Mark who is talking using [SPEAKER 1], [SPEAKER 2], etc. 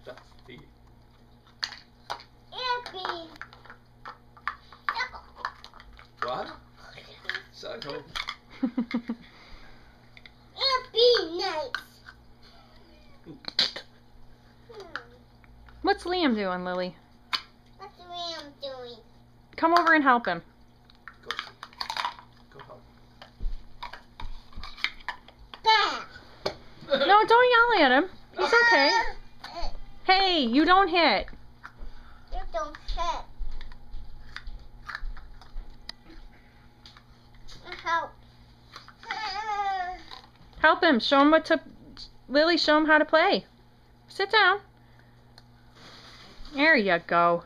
[SPEAKER 1] That's the...
[SPEAKER 2] Happy.
[SPEAKER 1] What? Suckle.
[SPEAKER 2] Happy nice.
[SPEAKER 3] What's Liam doing, Lily?
[SPEAKER 2] What's Liam doing?
[SPEAKER 3] Come over and help him.
[SPEAKER 1] Go, go help.
[SPEAKER 2] Bah.
[SPEAKER 3] No, don't yell at him. He's okay. Hey, you don't hit.
[SPEAKER 2] You don't hit. Help.
[SPEAKER 3] Help him. Show him what to... Lily, show him how to play. Sit down. There you go.